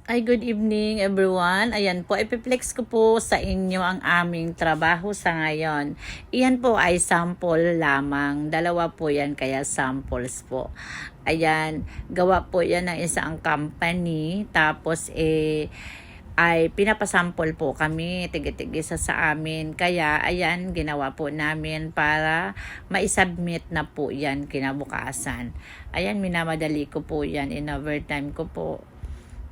Ay, good evening everyone. Ayan po, ipiplex ko po sa inyo ang aming trabaho sa ngayon. Iyan po ay sample lamang. Dalawa po yan, kaya samples po. Ayan, gawa po yan ng isang company. Tapos ay pinapasample po kami, tigit-tigisa sa amin. Kaya ayan, ginawa po namin para maisubmit na po yan kinabukasan. Ayan, minamadali ko po yan, in overtime ko po.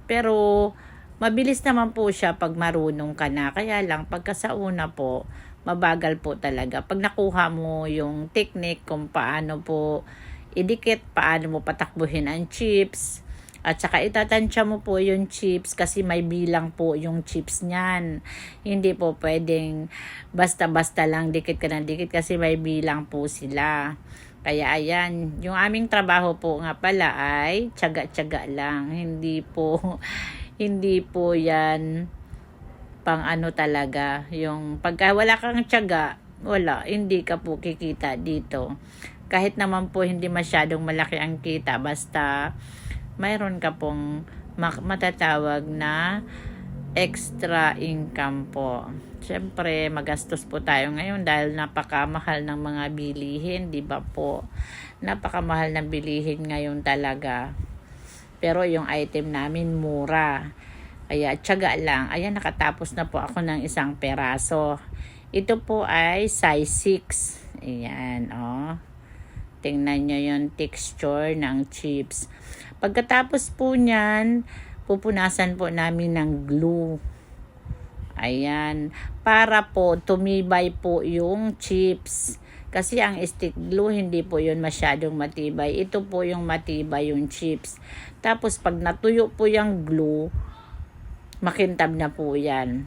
Pero mabilis naman po siya pag marunong ka na. Kaya lang pagka sa una po, mabagal po talaga. Pag nakuha mo yung technique kung paano po idikit, paano mo patakbuhin ang chips, at saka itatansya mo po yung chips kasi may bilang po yung chips niyan. Hindi po pwedeng basta-basta lang dikit ka ng dikit kasi may bilang po sila. Kaya ayan, yung aming trabaho po nga pala ay tiyaga-tiyaga lang. Hindi po hindi po yan pang ano talaga. Yung pagka wala kang tiyaga, wala, hindi ka po kikita dito. Kahit naman po hindi masyadong malaki ang kita, basta mayroon ka pong matatawag na extra income po. Siyempre, magastos po tayo ngayon dahil napakamahal ng mga bilihin, di ba po? Napakamahal ng bilihin ngayon talaga. Pero yung item namin mura. Kaya tiyaga lang. Ayan, nakatapos na po ako ng isang peraso. Ito po ay size 6. Ayan, oh. Tingnan nyo yung texture ng chips. Pagkatapos po niyan, pupunasan po namin ng glue. Ayan. Para po tumibay po yung chips. Kasi ang stick glue, hindi po yun masyadong matibay. Ito po yung matibay yung chips. Tapos pag natuyo po yung glue, makintab na po yan.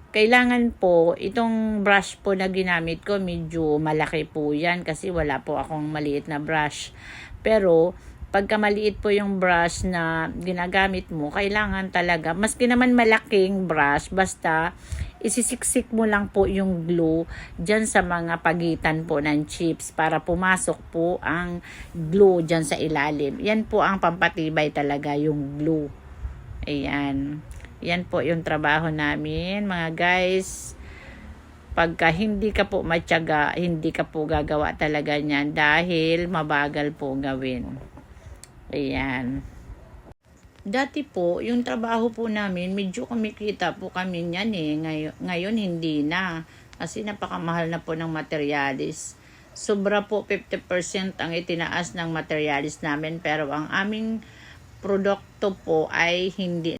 Kailangan po, itong brush po na ginamit ko, medyo malaki po yan kasi wala po akong maliit na brush. Pero, pagka maliit po yung brush na ginagamit mo, kailangan talaga, maski naman malaking brush, basta isisiksik mo lang po yung glue dyan sa mga pagitan po ng chips para pumasok po ang glue dyan sa ilalim. Yan po ang pampatibay talaga, yung glue. Ayan. Yan po yung trabaho namin, mga guys. Pagka hindi ka po matyaga, hindi ka po gagawa talaga niyan dahil mabagal po gawin. Ayan. Dati po, yung trabaho po namin, medyo kumikita po kami niyan eh. Ngayon hindi na. Kasi napakamahal na po ng materialis. Sobra po 50% ang itinaas ng materialis namin. Pero ang aming produkto po ay hindi